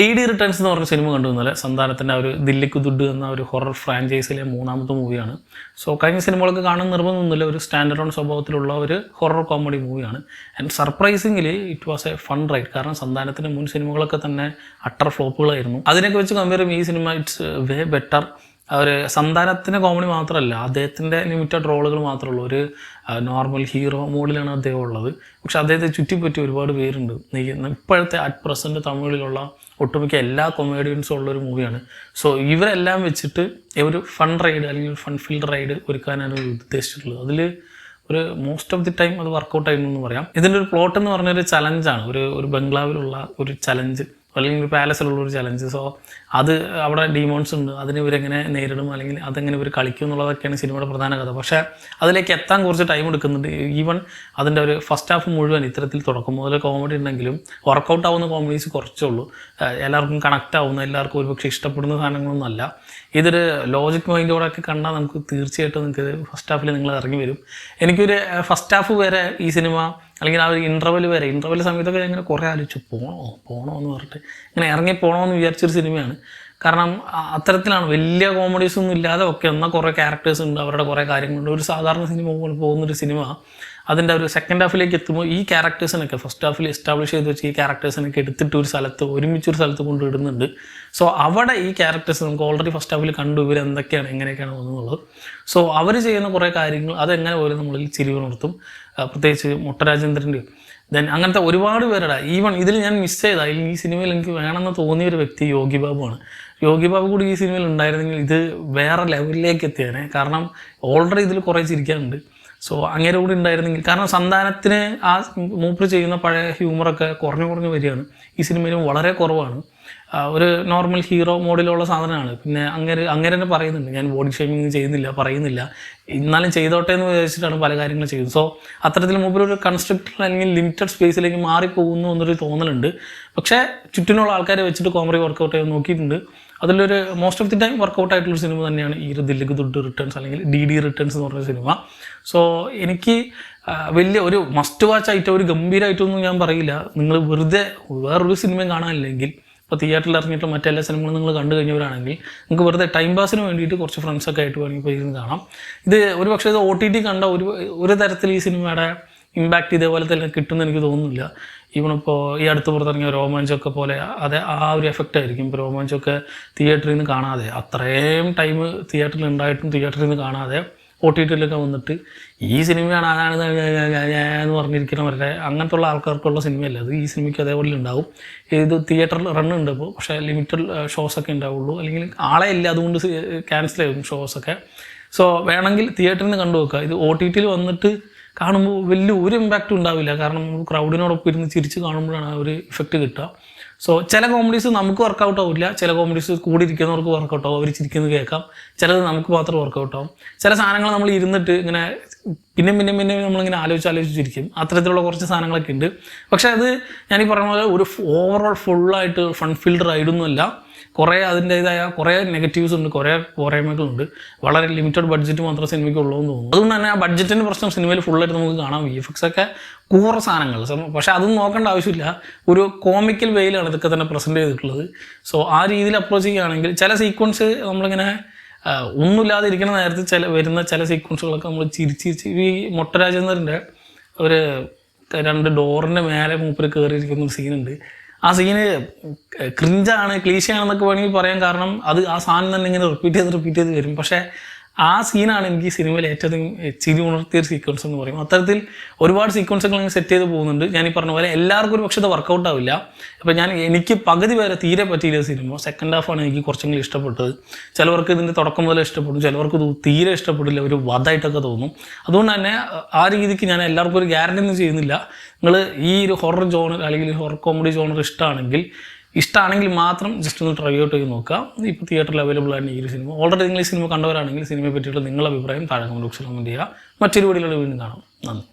D returns എന്ന് പറഞ്ഞ cinema കണ്ടു ഇന്നലെ. സന്താനത്തിൻ്റെ ഒരു ദില്ലിക്ക് ദുഡ് എന്ന ഒരു ഹൊറർ ഫ്രാഞ്ചൈസിലെ 3ാമത്തെ മൂവിയാണ്. സോ കഴിഞ്ഞ സിനിമകളൊക്കെ കാണുന്ന നിർബന്ധമൊന്നുമില്ല, ഒരു സ്റ്റാൻഡേർഡ് ഓൺ സ്വഭാവത്തിലുള്ള ഒരു ഹൊറർ കോമഡി മൂവിയാണ്. And surprisingly it was A fun ride. കാരണം സന്താനത്തിൻ്റെ മുൻ സിനിമകളൊക്കെ തന്നെ അട്ടർ ഫ്ലോപ്പുകളായിരുന്നു. അതിനൊക്കെ വെച്ച് കമ്പയർ ചെയ്യുമ്പോൾ ഈ സിനിമ ഇറ്റ്സ് വേ ബെറ്റർ. ഒരു സന്താനത്തിൻ്റെ കോമഡി മാത്രമല്ല, അദ്ദേഹത്തിൻ്റെ ലിമിറ്റഡ് റോളുകൾ മാത്രമേ ഉള്ളൂ. ഒരു നോർമൽ ഹീറോ മോഡിലാണ് അദ്ദേഹം ഉള്ളത്. പക്ഷെ അദ്ദേഹത്തെ ചുറ്റിപ്പറ്റി ഒരുപാട് പേരുണ്ട്. ഇപ്പോഴത്തെ അറ്റ് പ്രസൻറ്റ് തമിഴിലുള്ള ഒട്ടുമിക്ക എല്ലാ കൊമേഡിയൻസും ഉള്ളൊരു മൂവിയാണ്. സോ ഇവരെല്ലാം വെച്ചിട്ട് ഒരു ഫൺ റൈഡ് അല്ലെങ്കിൽ ഫൺ ഫീൽഡ് റൈഡ് ഒരുക്കാനാണ് ഉദ്ദേശിച്ചിട്ടുള്ളത്. അതിൽ ഒരു മോസ്റ്റ് ഓഫ് ദി ടൈം അത് വർക്കൗട്ട് ആയിരുന്നു എന്ന് പറയാം. ഇതിൻ്റെ ഒരു പ്ലോട്ട് എന്ന് പറഞ്ഞൊരു ചലഞ്ചാണ്. ഒരു ബംഗ്ലാവിലുള്ള ഒരു ചലഞ്ച് അല്ലെങ്കിൽ ഒരു പാലസിലുള്ള ഒരു ചലഞ്ച്. സോ അത് അവിടെ ഡീമോൺസ് ഉണ്ട്, അതിന് ഇവരെങ്ങനെ നേരിടും അല്ലെങ്കിൽ അതെങ്ങനെ ഇവർ കളിക്കും എന്നുള്ളതൊക്കെയാണ് സിനിമയുടെ പ്രധാന കഥ. പക്ഷേ അതിലേക്ക് എത്താൻ കുറച്ച് ടൈം എടുക്കുന്നുണ്ട്. ഈവൻ അതിൻ്റെ ഒരു ഫസ്റ്റ് ഹാഫ് മുഴുവൻ ഇത്തരത്തിൽ തുടക്കം മുതൽ കോമഡി ഉണ്ടെങ്കിലും വർക്കൗട്ട് ആവുന്ന കോമഡീസ് കുറച്ചേ ഉള്ളൂ. എല്ലാവർക്കും കണക്റ്റ് ആവുന്ന, എല്ലാവർക്കും ഒരുപക്ഷെ ഇഷ്ടപ്പെടുന്ന സാധനങ്ങളൊന്നും അല്ല. ഇതൊരു ലോജിക് മൈൻഡോടൊക്കെ കണ്ടാൽ നമുക്ക് തീർച്ചയായിട്ടും നിങ്ങൾക്ക് ഫസ്റ്റ് ഹാഫിൽ നിങ്ങൾ ഇറങ്ങി വരും. എനിക്കൊരു ഫസ്റ്റ് ഹാഫ് വരെ ഈ സിനിമ അല്ലെങ്കിൽ ആ ഒരു ഇൻ്റർവെൽ സമയത്തൊക്കെ ഇങ്ങനെ കുറേ ആലോചിച്ചു പോണോ എന്ന് പറഞ്ഞിട്ട് ഇങ്ങനെ ഇറങ്ങി പോകണമെന്ന് വിചാരിച്ചൊരു സിനിമയാണ്. കാരണം അത്തരത്തിലാണ്, വലിയ കോമഡീസ് ഒന്നും ഇല്ലാതെ ഒക്കെ എന്നാൽ കുറേ ക്യാരക്ടേഴ്സ് ഉണ്ട്, അവരുടെ കുറേ കാര്യങ്ങളുണ്ട്. ഒരു സാധാരണ സിനിമ പോകുന്നൊരു സിനിമ അതിൻ്റെ ഒരു സെക്കൻഡ് ഹാഫിലേക്ക് എത്തുമ്പോൾ ഈ ക്യാരക്ടേഴ്സിനൊക്കെ ഫസ്റ്റ് ഹാഫിൽ എസ്റ്റാബ്ലിഷ് ചെയ്ത് വെച്ച് ഈ ക്യാരക്ടേഴ്സിനൊക്കെ എടുത്തിട്ട് ഒരുമിച്ചൊരു സ്ഥലത്ത് കൊണ്ടിടുന്നുണ്ട്. സോ അവിടെ ഈ ക്യാരക്ടേഴ്സ് നമുക്ക് ഓൾറെഡി ഫസ്റ്റ് ഹാഫിൽ കണ്ടു ഇവരെന്തൊക്കെയാണ് എങ്ങനെയൊക്കെയാണ് വന്നുള്ളത്. സോ അവർ ചെയ്യുന്ന കുറേ കാര്യങ്ങൾ അതെങ്ങനെ പോലും നമ്മളിൽ ചിരി ഉണർത്തും. പ്രത്യേകിച്ച് മൊട്ടരാജേന്ദ്രൻ്റെയും ദെൻ അങ്ങനത്തെ ഒരുപാട് പേരുടെ ഈവൻ ഇതിൽ ഞാൻ മിസ് ചെയ്ത ഈ സിനിമയിൽ എനിക്ക് വേണമെന്ന് തോന്നിയൊരു വ്യക്തി യോഗി ബാബുവാണ്. യോഗി ബാബു കൂടി ഈ സിനിമയിൽ ഉണ്ടായിരുന്നെങ്കിൽ ഇത് വേറെ ലെവലിലേക്ക് എത്തിയേനെ. കാരണം ഓൾറെഡി ഇതിൽ കുറേ ചിരിക്കാനുണ്ട്. സോ അങ്ങനെ കൂടി ഉണ്ടായിരുന്നെങ്കിൽ, കാരണം സന്താനത്തിന് ആ മൂപ്പർ ചെയ്യുന്ന പഴയ ഹ്യൂമറൊക്കെ കുറഞ്ഞു വരികയാണ്. ഈ സിനിമയിലും വളരെ കുറവാണ്. ഒരു നോർമൽ ഹീറോ മോഡിലുള്ള സാധനമാണ്. പിന്നെ അങ്ങനെ തന്നെ പറയുന്നുണ്ട്, ഞാൻ ബോഡി ഷേമിങ് പറയുന്നില്ല, എന്നാലും ചെയ്തോട്ടെ എന്ന് വിചാരിച്ചിട്ടാണ് പല കാര്യങ്ങളും ചെയ്യുന്നത്. സോ അത്തരത്തിൽ മൂപ്പർ ഒരു കൺസ്ട്രക്റ്റഡ് അല്ലെങ്കിൽ ലിമിറ്റഡ് സ്പേസിലേക്ക് മാറിപ്പോകുന്നു എന്നൊരു തോന്നലുണ്ട്. പക്ഷേ ചുറ്റിനുള്ള ആൾക്കാരെ വെച്ചിട്ട് കോമഡി വർക്കൗട്ട് ചെയ്യാൻ നോക്കിയിട്ടുണ്ട്. അതിലൊരു most of the time workout ആയിട്ടുള്ളൊരു സിനിമ തന്നെയാണ് ഈ ദില്ലിക്ക് ദുഡ് റിട്ടേൺസ് അല്ലെങ്കിൽ ഡി റിട്ടേൺസ് എന്ന് പറഞ്ഞ സിനിമ. സോ എനിക്ക് വലിയ ഒരു മസ്റ്റ് വാച്ച് ആയിട്ടോ ഒരു ഗംഭീരമായിട്ടൊന്നും ഞാൻ പറയില്ല. നിങ്ങൾ വെറുതെ വേറൊരു സിനിമയും കാണാനില്ലെങ്കിൽ, ഇപ്പോൾ തിയേറ്ററിൽ ഇറങ്ങിയിട്ട് മറ്റെല്ലാ സിനിമകളും നിങ്ങൾ കണ്ടു കഴിഞ്ഞവരാണെങ്കിൽ നിങ്ങൾക്ക് വെറുതെ ടൈം പാസിന് വേണ്ടിയിട്ട് കുറച്ച് ഫ്രണ്ട്സൊക്കെ ആയിട്ട് വേണമെങ്കിൽ ഇപ്പോൾ ഇരുന്ന് കാണാം. ഇത് ഒരു പക്ഷേ ഇത് OTT കണ്ട ഒരു തരത്തിൽ ഈ സിനിമയുടെ ഇമ്പാക്റ്റ് ഇതേപോലെ തന്നെ കിട്ടുമെന്ന് എനിക്ക് തോന്നുന്നില്ല. ഈവണിപ്പോൾ ഈ അടുത്ത് പുറത്തിറങ്ങിയ രോമാഞ്ചൊക്കെ പോലെ ആ ഒരു എഫക്റ്റ് ആയിരിക്കും. ഇപ്പോൾ രോമാഞ്ചൊക്കെ തിയേറ്ററിൽ നിന്ന് കാണാതെ, അത്രയും ടൈം തിയേറ്ററിൽ ഉണ്ടായിട്ടും തിയേറ്ററിൽ നിന്ന് കാണാതെ OTTയിലൊക്കെ വന്നിട്ട് ഈ സിനിമയാണ് അതാണ് എന്ന് പറഞ്ഞിരിക്കുന്നവരുടെ അങ്ങനത്തെ ഉള്ള ആൾക്കാർക്കുള്ള സിനിമയല്ല അത്. ഈ സിനിമയ്ക്ക് അതേപോലെ ഉണ്ടാവും. ഇത് തിയേറ്ററിൽ റണ്ണുണ്ട് ഇപ്പോൾ, പക്ഷേ ലിമിറ്റഡ് ഷോസൊക്കെ ഉണ്ടാവുള്ളൂ, അല്ലെങ്കിൽ ആളെ ഇല്ല, അതുകൊണ്ട് ക്യാൻസൽ ചെയ്യും ഷോസൊക്കെ. സോ വേണമെങ്കിൽ തിയേറ്ററിൽ നിന്ന് കണ്ടു നോക്കുക. ഇത് OTTയിൽ വന്നിട്ട് കാണുമ്പോൾ വലിയ ഒരു ഇമ്പാക്റ്റും ഉണ്ടാവില്ല. കാരണം ക്രൗഡിനോടൊപ്പം ഇരുന്ന് ചിരിച്ച് കാണുമ്പോഴാണ് ആ ഒരു ഇഫക്റ്റ് കിട്ടുക. സോ ചില കോമഡീസ് നമുക്ക് വർക്കൗട്ട് ആവില്ല, ചില കോമഡീസ് കൂടി ഇരിക്കുന്നവർക്ക് വർക്കൗട്ട് ആവും, അവർ ചിരിക്കുന്നത് കേൾക്കാം. ചിലത് നമുക്ക് മാത്രം വർക്കൗട്ട് ആവും. ചില സാധനങ്ങൾ നമ്മൾ ഇരുന്നിട്ട് ഇങ്ങനെ പിന്നെ നമ്മളിങ്ങനെ ആലോചിച്ചിരിക്കും. അത്തരത്തിലുള്ള കുറച്ച് സാധനങ്ങളൊക്കെ ഉണ്ട്. പക്ഷേ അത് ഞാനീ പറഞ്ഞ പോലെ ഒരു ഓവറോൾ ഫുള്ളായിട്ട് ഫൺ ഫീൽഡ് റൈഡൊന്നുമല്ല. കുറേ അതിൻ്റേതായ കുറേ നെഗറ്റീവ്സ് ഉണ്ട്, കുറേ പോരായ്മകളുണ്ട്. വളരെ ലിമിറ്റഡ് ബഡ്ജറ്റ് മാത്രം സിനിമയ്ക്ക് ഉള്ളതെന്ന് തോന്നുന്നു. അതുകൊണ്ട് തന്നെ ആ ബഡ്ജറ്റിൻ്റെ പ്രശ്നം സിനിമയിൽ ഫുള്ളായിട്ട് നമുക്ക് കാണാം. VFX ഒക്കെ കൂറ സാധനങ്ങൾ, പക്ഷേ അതൊന്നും നോക്കേണ്ട ആവശ്യമില്ല. ഒരു കോമിക്കൽ വേയിലാണ് ഇതൊക്കെ തന്നെ പ്രസൻറ്റ് ചെയ്തിട്ടുള്ളത്. സോ ആ രീതിയിൽ അപ്രോച്ച് ചെയ്യുകയാണെങ്കിൽ ചില സീക്വൻസ് നമ്മളിങ്ങനെ ഒന്നുമില്ലാതെ ഇരിക്കുന്ന നേരത്തെ വരുന്ന ചില സീക്വൻസുകളൊക്കെ നമ്മൾ ചിരിച്ച് ഈ മൊട്ടരാജേന്ദ്രൻ്റെ ഒരു 2 ഡോറിൻ്റെ മേലെ മൂപ്പര് കയറിയിരിക്കുന്ന ഒരു സീനുണ്ട്. ആ സീന് ക്രിഞ്ചാണ്, ക്ലീശയാണെന്നൊക്കെ വേണമെങ്കിൽ പറയാം. കാരണം അത് ആ സാധനം തന്നെ ഇങ്ങനെ റിപ്പീറ്റ് ചെയ്ത് വരും. പക്ഷേ ആ സീനാണ് എനിക്ക് ഈ സിനിമയിൽ ഏറ്റവും ചിരി ഉണർത്തിയൊരു സീക്വൻസ് എന്ന് പറയും. അത്തരത്തിൽ ഒരുപാട് സീക്വൻസുകൾ ഇങ്ങനെ സെറ്റ് ചെയ്ത് പോകുന്നുണ്ട്. ഞാൻ ഈ പറഞ്ഞ പോലെ എല്ലാവർക്കും ഒരു പക്ഷേ ഇത് വർക്കൗട്ട് ആവില്ല. അപ്പോൾ എനിക്ക് പകുതി വരെ തീരെ പറ്റിയില്ല സിനിമ. സെക്കൻഡ് ഹാഫാണ് എനിക്ക് കുറച്ചെങ്കിലും ഇഷ്ടപ്പെട്ടത്. ചിലവർക്ക് ഇതിൻ്റെ തുടക്കം മുതലേ ഇഷ്ടപ്പെടും, ചിലവർക്ക് തീരെ ഇഷ്ടപ്പെടില്ല, ഒരു വധായിട്ടൊക്കെ തോന്നും. അതുകൊണ്ട് തന്നെ ആ രീതിക്ക് ഞാൻ എല്ലാവർക്കും ഒരു ഗ്യാരണ്ടി ഒന്നും ചെയ്യുന്നില്ല. നിങ്ങൾ ഈ ഒരു ഹൊറർ ജോണർ അല്ലെങ്കിൽ ഹൊറർ കോമഡി ജോണർ ഇഷ്ടമാണെങ്കിൽ മാത്രം ജസ്റ്റ് ഒന്ന് ട്രൈ ഔട്ട് ചെയ്ത് നോക്കുക. ഇപ്പോൾ തിയേറ്ററിൽ അവൈലബിൾ ആണ് ഈ ഒരു സിനിമ. ഓൾറെഡി നിങ്ങൾ ഈ സിനിമ കണ്ടവരാണെങ്കിൽ സിനിമയെ പറ്റിയിട്ട് നിങ്ങളുടെ അഭിപ്രായം താഴെ കമന്റ് ബോക്സിൽ കമന്റ് ചെയ്യുക. മറ്റൊരു വീഡിയോയിൽ വീണ്ടും കാണാം. നന്ദി.